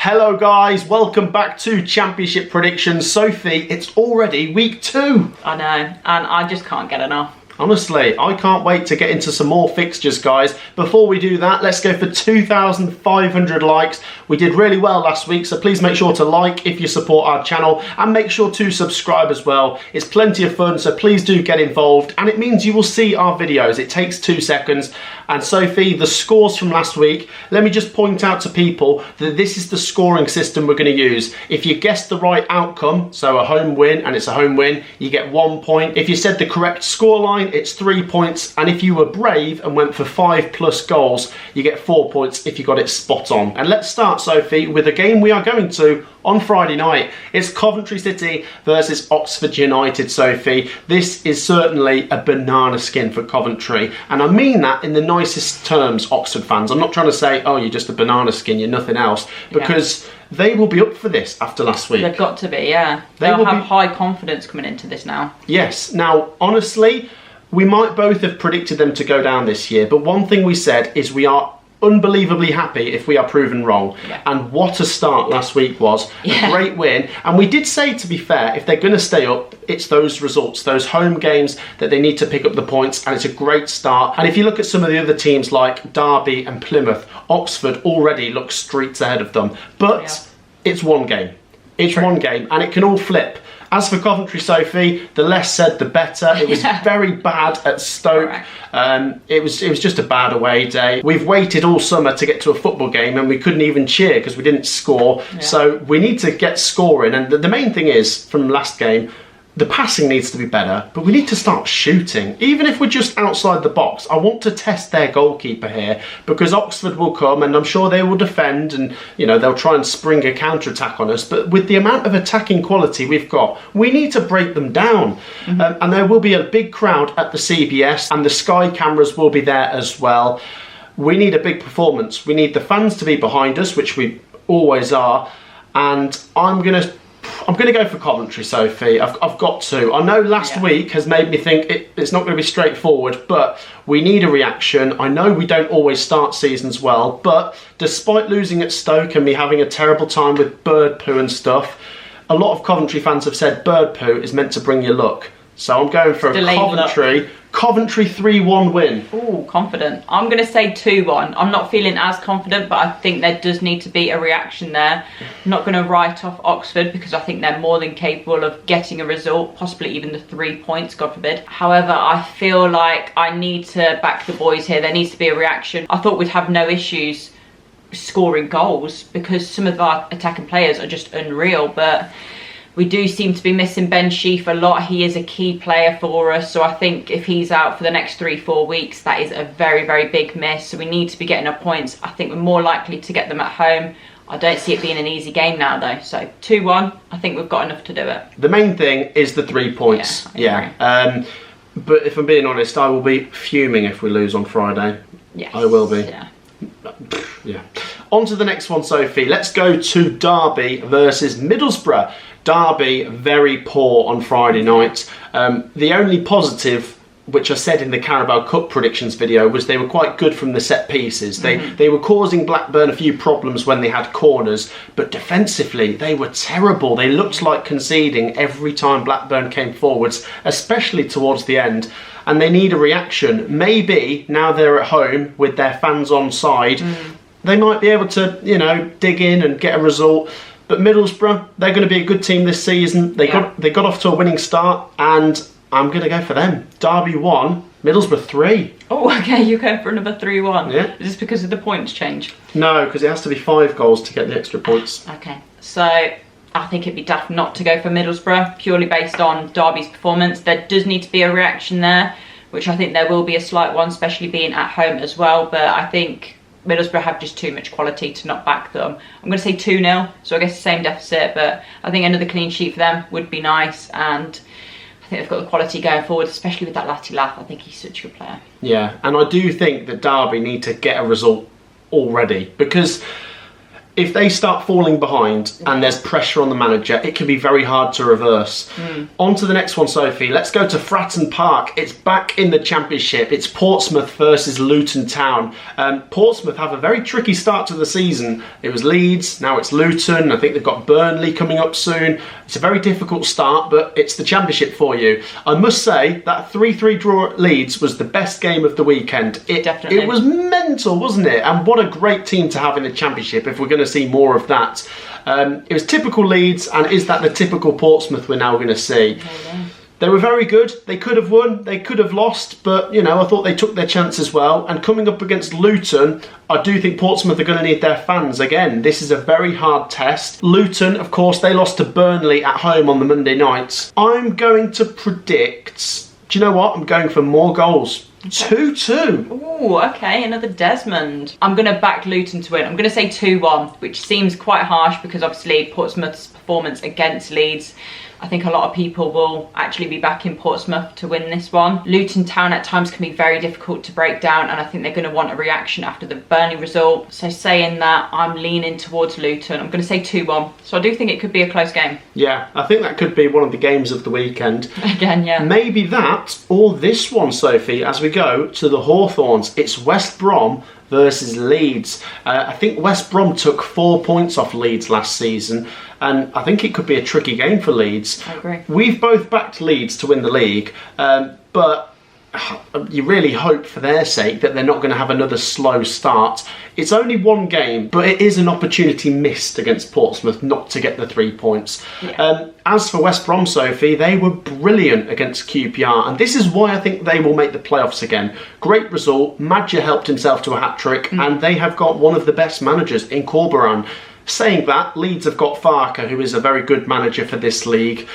Hello guys, welcome back to Championship Predictions. Sophie, it's already week 2. I know, and I just can't get enough. Honestly, I can't wait to get into some more fixtures, guys. Before we do that, let's go for 2,500 likes. We did really well last week, so please make sure to like if you support our channel and make sure to subscribe as well. It's plenty of fun, so please do get involved, and it means you will see our videos. It takes 2 seconds. And Sophie, the scores from last week, let me just point out to people that this is the scoring system we're going to use. If you guessed the right outcome, so a home win, and it's a home win, you get 1 point. If you said the correct scoreline, it's 3 points. And if you were brave and went for 5+ goals, you get 4 points if you got it spot on. And let's start, Sophie, with a game we are going to on Friday night. It's Coventry City versus Oxford United, Sophie. This is certainly a banana skin for Coventry. And I mean that in the nicest terms, Oxford fans. I'm not trying to say, oh, you're just a banana skin, you're nothing else. Because they will be up for this after last week. They've got to be, yeah. They'll have high confidence coming into this now. Yes. Now, honestly, we might both have predicted them to go down this year. But one thing we said is we are unbelievably happy if we are proven wrong. And what a start last week was. A great win. And we did say, to be fair, if they're going to stay up, it's those results, those home games that they need to pick up the points, and it's a great start. And if you look at some of the other teams like Derby and Plymouth, Oxford already looks streets ahead of them. But it's one game. It's one game, and it can all flip. As for Coventry, Sophie, the less said, the better. It was very bad at Stoke. It was just a bad away day. We've waited all summer to get to a football game, and we couldn't even cheer because we didn't score. So we need to get scoring. And the main thing is, from last game, the passing needs to be better, but we need to start shooting. Even if we're just outside the box, I want to test their goalkeeper here, because Oxford will come and I'm sure they will defend, and they'll try and spring a counter-attack on us. But with the amount of attacking quality we've got, we need to break them down. And there will be a big crowd at the CBS, and the Sky cameras will be there as well. We need a big performance. We need the fans to be behind us, which we always are. And I'm going to go for Coventry, Sophie. I've got to. I know last week has made me think it's not going to be straightforward, but we need a reaction. I know we don't always start seasons well, but despite losing at Stoke and me having a terrible time with bird poo and stuff, a lot of Coventry fans have said bird poo is meant to bring you luck. So I'm going for a Coventry 3-1 win. Ooh, confident. I'm going to say 2-1. I'm not feeling as confident, but I think there does need to be a reaction there. I'm not going to write off Oxford because I think they're more than capable of getting a result, possibly even the 3 points, God forbid. However, I feel like I need to back the boys here. There needs to be a reaction. I thought we'd have no issues scoring goals because some of our attacking players are just unreal, but we do seem to be missing Ben Sheaf a lot. He is a key player for us, so I think if he's out for the next 3-4 weeks, that is a very, very big miss. So we need to be getting our points. I think we're more likely to get them at home. I don't see it being an easy game now, though. So 2-1, I think we've got enough to do it. The main thing is the 3 points. But if I'm being honest, I will be fuming if we lose on Friday. Yes. I will be. On to the next one, Sophie. Let's go to Derby versus Middlesbrough. Derby, very poor on Friday night. The only positive, which I said in the Carabao Cup predictions video, was they were quite good from the set pieces. They were causing Blackburn a few problems when they had corners, but defensively they were terrible. They looked like conceding every time Blackburn came forwards, especially towards the end. And they need a reaction. Maybe now they're at home with their fans on side, they might be able to, dig in and get a result. But Middlesbrough, they're going to be a good team this season. They got off to a winning start, and I'm going to go for them. Derby 1, Middlesbrough 3. Oh, okay, you're going for another 3-1. Yeah. Is this because of the points change? No, because it has to be 5 goals to get the extra points. Okay, so I think it'd be daft not to go for Middlesbrough, purely based on Derby's performance. There does need to be a reaction there, which I think there will be a slight one, especially being at home as well. But I think Middlesbrough have just too much quality to not back them. I'm going to say 2-0, so I guess the same deficit, but I think another clean sheet for them would be nice, and I think they've got the quality going forward, especially with that Latif. I think he's such a good player. Yeah, and I do think that Derby need to get a result already, because if they start falling behind and there's pressure on the manager, it can be very hard to reverse. On to the next one, Sophie. Let's go to Fratton Park. It's back in the Championship. It's Portsmouth versus Luton Town. Portsmouth have a very tricky start to the season. It was Leeds, now it's Luton. I think they've got Burnley coming up soon. It's a very difficult start, but it's the Championship for you. I must say, that 3-3 draw at Leeds was the best game of the weekend. Definitely. It was mental, wasn't it? And what a great team to have in the Championship if we're going to see more of that. It was typical Leeds, and is that the typical Portsmouth we're now going to see? They were very good. They could have won, they could have lost, but, I thought they took their chance as well. And coming up against Luton, I do think Portsmouth are going to need their fans again. This is a very hard test. Luton, of course, they lost to Burnley at home on the Monday night. I'm going to predict, do you know what? I'm going for more goals. 2-2. Ooh, okay, another Desmond. I'm going to back Luton to win. I'm going to say 2-1, which seems quite harsh because obviously Portsmouth's performance against Leeds, I think a lot of people will actually be backing Portsmouth to win this one. Luton Town at times can be very difficult to break down, and I think they're going to want a reaction after the Burnley result. So saying that, I'm leaning towards Luton. I'm going to say 2-1. So I do think it could be a close game. Yeah, I think that could be one of the games of the weekend. Again, yeah. Maybe that or this one, Sophie, as we go to the Hawthorns. It's West Brom versus Leeds. I think West Brom took 4 points off Leeds last season, and I think it could be a tricky game for Leeds. I agree. We've both backed Leeds to win the league, but you really hope for their sake that they're not going to have another slow start. It's only one game, but it is an opportunity missed against Portsmouth not to get the 3 points. Yeah. As for West Brom, Sophie, they were brilliant against QPR, and this is why I think they will make the playoffs again. Great result. Madja helped himself to a hat-trick, and they have got one of the best managers in Corberan. Saying that, Leeds have got Farker, who is a very good manager for this league.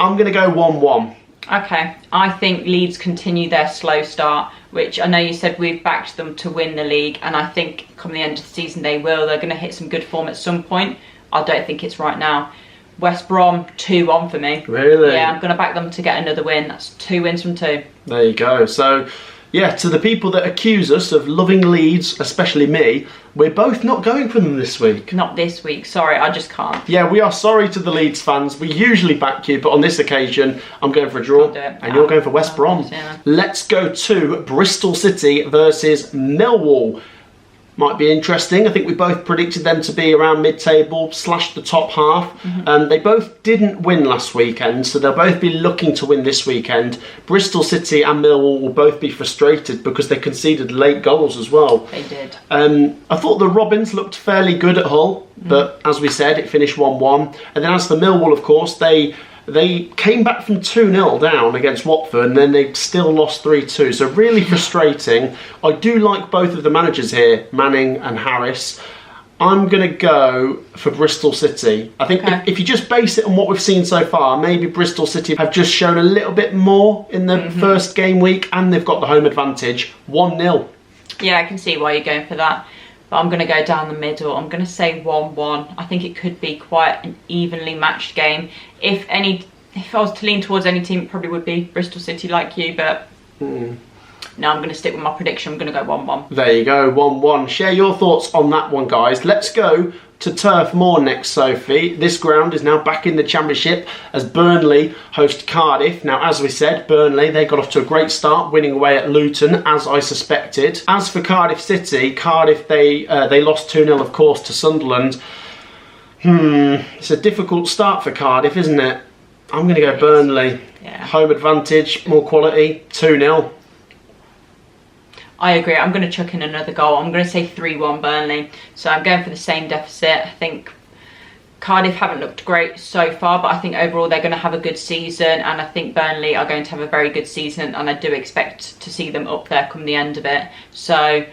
I'm going to go 1-1. Okay, I think Leeds continue their slow start, which I know you said we've backed them to win the league, and I think come the end of the season they will. They're going to hit some good form at some point. I don't think it's right now. West Brom, 2-1 for me. Really? Yeah, I'm going to back them to get another win. That's 2 wins from 2. There you go. So, yeah, to the people that accuse us of loving Leeds, especially me, we're both not going for them this week. Not this week, sorry, I just can't. Yeah, we are sorry to the Leeds fans. We usually back you, but on this occasion, I'm going for a draw, and you're going for West Brom. Yeah. Let's go to Bristol City versus Millwall. Might be interesting. I think we both predicted them to be around mid-table / the top half. They both didn't win last weekend, so they'll both be looking to win this weekend. Bristol City and Millwall will both be frustrated because they conceded late goals as well. They did. I thought the Robins looked fairly good at Hull, but as we said, it finished 1-1. And then as for Millwall, of course, they came back from 2-0 down against Watford, and then they still lost 3-2. So really frustrating. I do like both of the managers here, Manning and Harris. I'm going to go for Bristol City. I think if you just base it on what we've seen so far, maybe Bristol City have just shown a little bit more in the first game week, and they've got the home advantage. 1-0. Yeah, I can see why you're going for that. But I'm going to go down the middle. I'm going to say 1-1. I think it could be quite an evenly matched game. If I was to lean towards any team, it probably would be Bristol City like you, but no, I'm going to stick with my prediction. I'm going to go 1-1. There you go, 1-1. Share your thoughts on that one, guys. Let's go to Turf Moor next, Sophie. This ground is now back in the Championship as Burnley host Cardiff. Now, as we said, Burnley, they got off to a great start, winning away at Luton, as I suspected. As for Cardiff City, Cardiff, they lost 2-0, of course, to Sunderland. It's a difficult start for Cardiff, isn't it? I'm going to go Burnley. Yeah. Home advantage, more quality, 2-0. I agree. I'm going to chuck in another goal. I'm going to say 3-1 Burnley. So I'm going for the same deficit. I think Cardiff haven't looked great so far, but I think overall they're going to have a good season, and I think Burnley are going to have a very good season, and I do expect to see them up there come the end of it. So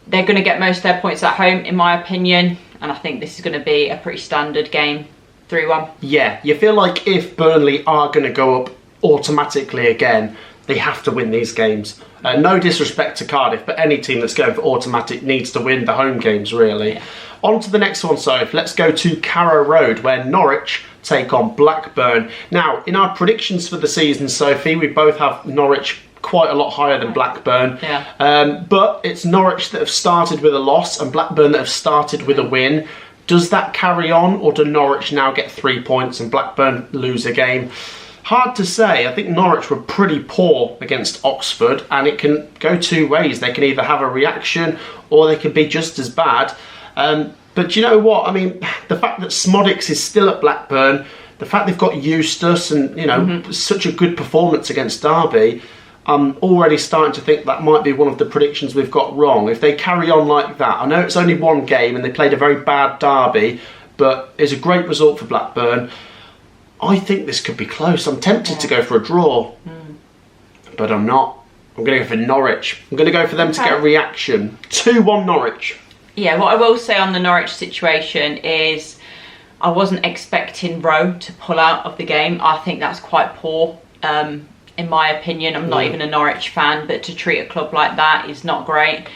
they're going to get most of their points at home, in my opinion, and I think this is going to be a pretty standard game. 3-1. Yeah, you feel like if Burnley are going to go up automatically again, they have to win these games. No disrespect to Cardiff, but any team that's going for automatic needs to win the home games, really. Yeah. On to the next one, Soph. Let's go to Carrow Road, where Norwich take on Blackburn. Now, in our predictions for the season, Sophie, we both have Norwich quite a lot higher than Blackburn. Yeah. But it's Norwich that have started with a loss and Blackburn that have started with a win. Does that carry on, or do Norwich now get 3 points and Blackburn lose a game? Hard to say. I think Norwich were pretty poor against Oxford, and it can go two ways. They can either have a reaction or they can be just as bad. But you know what? I mean, the fact that Smodics is still at Blackburn, the fact they've got Eustace and, you know, such a good performance against Derby, I'm already starting to think that might be one of the predictions we've got wrong. If they carry on like that, I know it's only one game and they played a very bad Derby, but it's a great result for Blackburn. I think this could be close. I'm tempted to go for a draw, but I'm not. I'm going to go for Norwich. I'm going to go for them to get a reaction. 2-1 Norwich. Yeah, what I will say on the Norwich situation is I wasn't expecting Rowe to pull out of the game. I think that's quite poor, in my opinion. I'm not even a Norwich fan, but to treat a club like that is not great.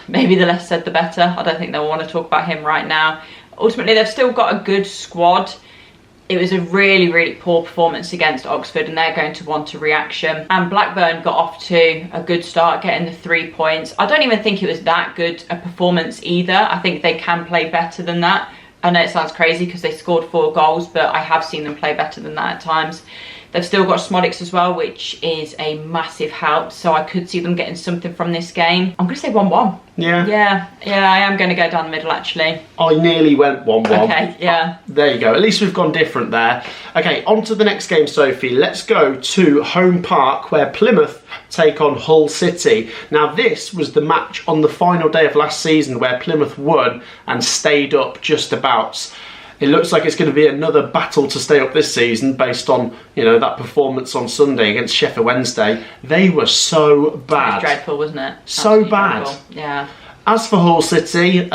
Maybe the less said the better. I don't think they'll want to talk about him right now. Ultimately, they've still got a good squad. It was a really, really poor performance against Oxford, and they're going to want a reaction. And Blackburn got off to a good start, getting the 3 points. I don't even think it was that good a performance either. I think they can play better than that. I know it sounds crazy because they scored 4 goals, but I have seen them play better than that at times. They've still got Smodics as well, which is a massive help. So I could see them getting something from this game. I'm going to say 1-1. Yeah, I am going to go down the middle, actually. I nearly went 1-1. Okay, yeah. There you go. At least we've gone different there. Okay, on to the next game, Sophie. Let's go to Home Park, where Plymouth take on Hull City. Now, this was the match on the final day of last season where Plymouth won and stayed up just about. It looks like it's going to be another battle to stay up this season based on, you know, that performance on Sunday against Sheffield Wednesday. They were so bad. It was dreadful, wasn't it? So bad. Dreadful. Yeah. As for Hull City,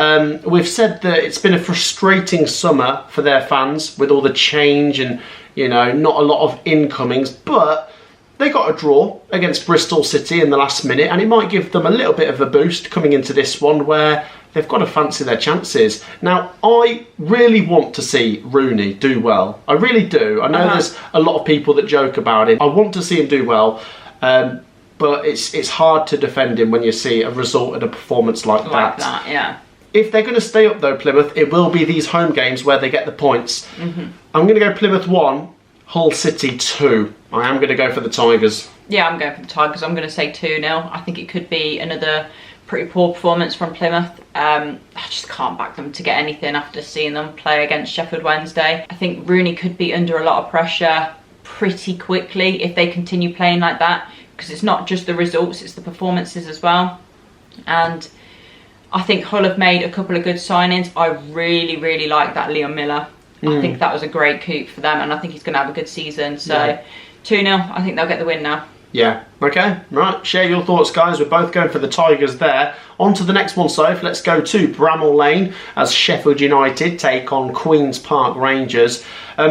we've said that it's been a frustrating summer for their fans with all the change and, you know, not a lot of incomings, but they got a draw against Bristol City in the last minute, and it might give them a little bit of a boost coming into this one where they've got to fancy their chances. Now, I really want to see Rooney do well. I really do. I know there's a lot of people that joke about him. I want to see him do well, but it's hard to defend him when you see a result and a performance like that. Yeah. If they're going to stay up though, Plymouth, it will be these home games where they get the points. I'm going to go Plymouth 1, Hull City 2. I am going to go for the Tigers. Yeah, I'm going for the Tigers. I'm going to say 2-0. I think it could be another pretty poor performance from Plymouth. I just can't back them to get anything after seeing them play against Sheffield Wednesday. I think Rooney could be under a lot of pressure pretty quickly if they continue playing like that, because it's not just the results, it's the performances as well. And I think Hull have made a couple of good signings. I really, really like that Leon Miller. I think that was a great coup for them, and I think he's going to have a good season. So 2-0, I think they'll get the win now. Yeah, okay, right. Share your thoughts, guys. We're both going for the Tigers there. On to the next one, Soph. Let's go to Bramall Lane as Sheffield United take on Queen's Park Rangers.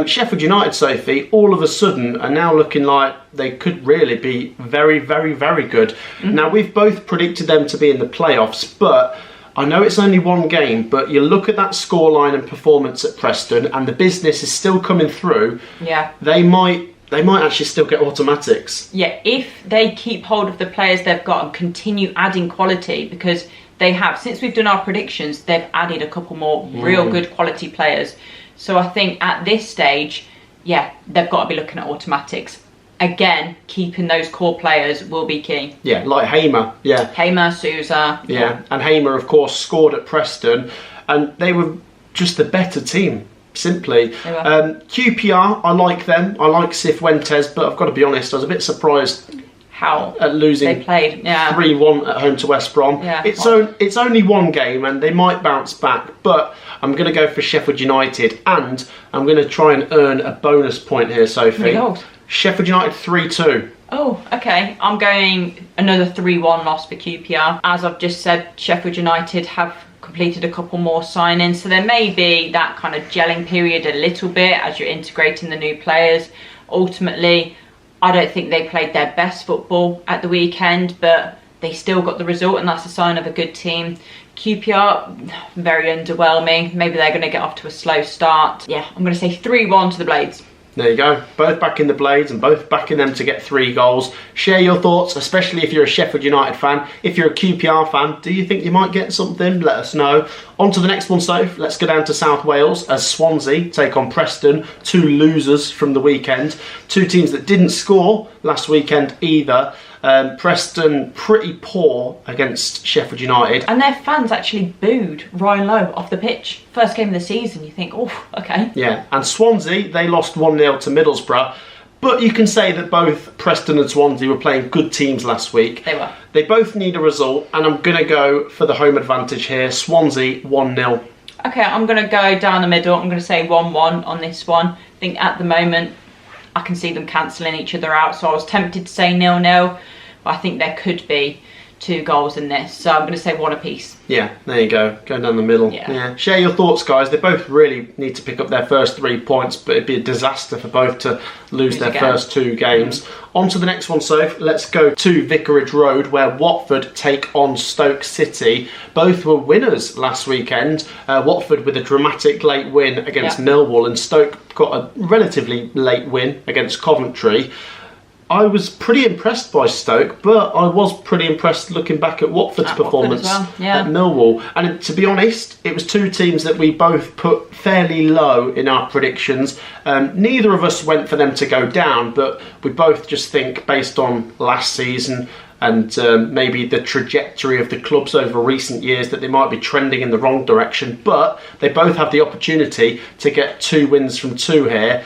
Sheffield United, Sophie, all of a sudden are now looking like they could really be very, very, very good. Now, we've both predicted them to be in the playoffs, but I know it's only one game, but you look at that scoreline and performance at Preston, and the business is still coming through. Yeah. They might actually still get automatics. Yeah, if they keep hold of the players they've got and continue adding quality, because they have, since we've done our predictions, they've added a couple more real good quality players. So I think at this stage, yeah, they've got to be looking at automatics. Again, keeping those core players will be key. Yeah, like Hamer. Yeah. Hamer, Sousa. Yeah, and Hamer, of course, scored at Preston, and they were just the better team. Simply. QPR, I like them. I like Cifuentes, but I've got to be honest, I was a bit surprised how at losing they played. 3-1 at home to West Brom. Yeah. It's only one game and they might bounce back, but I'm going to go for Sheffield United, and I'm going to try and earn a bonus point here, Sophie. Sheffield United 3-2. Oh, okay. I'm going another 3-1 loss for QPR. As I've just said, Sheffield United have completed a couple more signings, so there may be that kind of gelling period a little bit as you're integrating the new players. Ultimately, I don't think they played their best football at the weekend, but they still got the result, and that's a sign of a good team. QPR, very underwhelming. Maybe they're going to get off to a slow start. Yeah, I'm going to say 3-1 to the Blades. There you go. Both backing the Blades and both backing them to get 3 goals. Share your thoughts, especially if you're a Sheffield United fan. If you're a QPR fan, do you think you might get something? Let us know. On to the next one, Soph. Let's go down to South Wales as Swansea take on Preston. 2 losers from the weekend. 2 teams that didn't score last weekend either. Preston pretty poor against Sheffield United. And their fans actually booed Ryan Lowe off the pitch. First game of the season, you think, oh, okay. Yeah, and Swansea, they lost 1-0 to Middlesbrough. But you can say that both Preston and Swansea were playing good teams last week. They were. They both need a result, and I'm going to go for the home advantage here. Swansea 1-0. Okay, I'm going to go down the middle. I'm going to say 1-1 on this one. I think at the moment, I can see them cancelling each other out. So I was tempted to say 0-0. But I think there could be 2 goals in this. So I'm going to say 1 apiece. Yeah, there you go. Going down the middle. Yeah. Share your thoughts, guys. They both really need to pick up their first 3 points, but it'd be a disaster for both to lose their first 2 games. On to the next one, Soph. Let's go to Vicarage Road, where Watford take on Stoke City. Both were winners last weekend. Watford with a dramatic late win against Millwall, and Stoke got a relatively late win against Coventry. I was pretty impressed by Stoke, but I was pretty impressed looking back at Watford's performance at Millwall. And to be honest, it was 2 teams that we both put fairly low in our predictions. Neither of us went for them to go down, but we both just think, based on last season and maybe the trajectory of the clubs over recent years, that they might be trending in the wrong direction. But they both have the opportunity to get 2 wins from 2 here.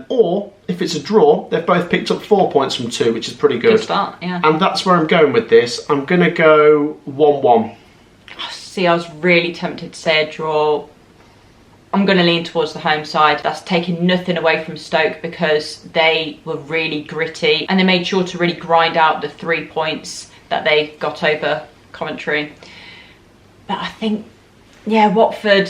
Or if it's a draw, they've both picked up 4 points from 2, which is pretty good. Good start, yeah. And that's where I'm going with this. I'm going to go 1-1. See, I was really tempted to say a draw. I'm going to lean towards the home side. That's taking nothing away from Stoke because they were really gritty and they made sure to really grind out the 3 points that they got over Coventry. But I think, Watford,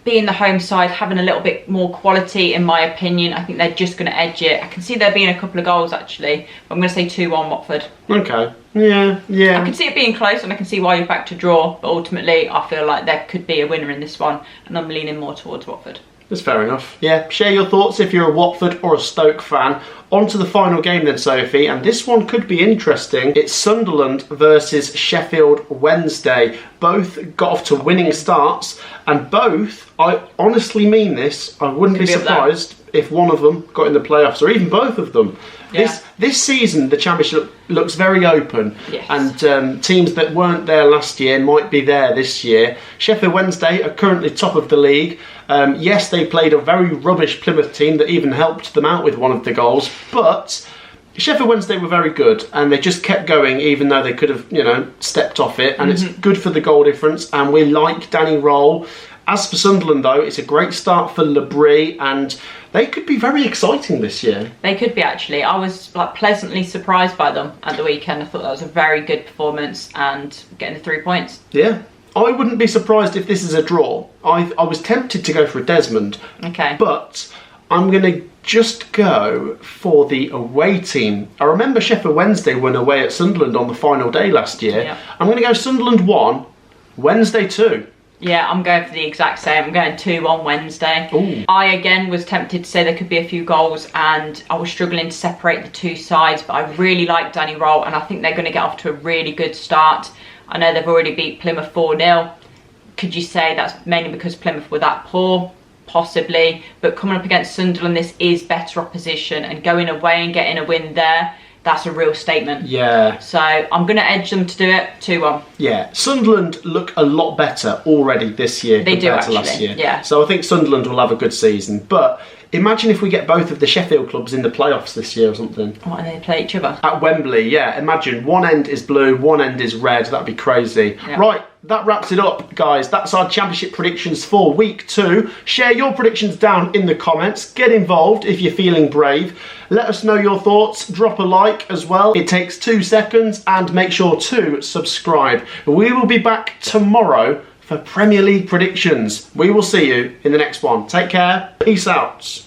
being the home side, having a little bit more quality, in my opinion, I think they're just going to edge it. I can see there being a couple of goals, actually. But I'm going to say 2-1 Watford. Okay. Yeah. I can see it being close, and I can see why you're back to draw. But ultimately, I feel like there could be a winner in this one. And I'm leaning more towards Watford. That's fair enough. Yeah, share your thoughts if you're a Watford or a Stoke fan. On to the final game then, Sophie, and this one could be interesting. It's Sunderland versus Sheffield Wednesday. Both got off to winning starts, and both, I honestly mean this, I wouldn't be surprised if one of them got in the playoffs, or even both of them. Yeah. This season, the Championship looks very open, and teams that weren't there last year might be there this year. Sheffield Wednesday are currently top of the league. Yes, they played a very rubbish Plymouth team that even helped them out with one of the goals, but Sheffield Wednesday were very good, and they just kept going even though they could have, stepped off it, and it's good for the goal difference, and we like Danny Roll. As for Sunderland, though, it's a great start for Labrie, and they could be very exciting this year. They could be, actually. I was pleasantly surprised by them at the weekend. I thought that was a very good performance, and getting the 3 points. Yeah. I wouldn't be surprised if this is a draw. I was tempted to go for a Desmond. Okay. But I'm going to just go for the away team. I remember Sheffield Wednesday went away at Sunderland on the final day last year. Yeah. I'm going to go Sunderland 1, Wednesday 2. Yeah, I'm going for the exact same. I'm going 2-1 Wednesday. Ooh. I, again, was tempted to say there could be a few goals, and I was struggling to separate the 2 sides, but I really like Danny Roll, and I think they're going to get off to a really good start. I know they've already beat Plymouth 4-0. Could you say that's mainly because Plymouth were that poor? Possibly. But coming up against Sunderland, this is better opposition, and going away and getting a win there, that's a real statement. Yeah. So I'm going to edge them to do it 2-1. Yeah. Sunderland look a lot better already this year compared to last year. Yeah. So I think Sunderland will have a good season. But imagine if we get both of the Sheffield clubs in the playoffs this year or something. Oh, and they play each other? At Wembley, yeah. Imagine one end is blue, one end is red. That'd be crazy. Yeah. Right. That wraps it up, guys. That's our championship predictions for week 2. Share your predictions down in the comments. Get involved if you're feeling brave. Let us know your thoughts. Drop a like as well. It takes 2 seconds, and make sure to subscribe. We will be back tomorrow for Premier League predictions. We will see you in the next one. Take care. Peace out.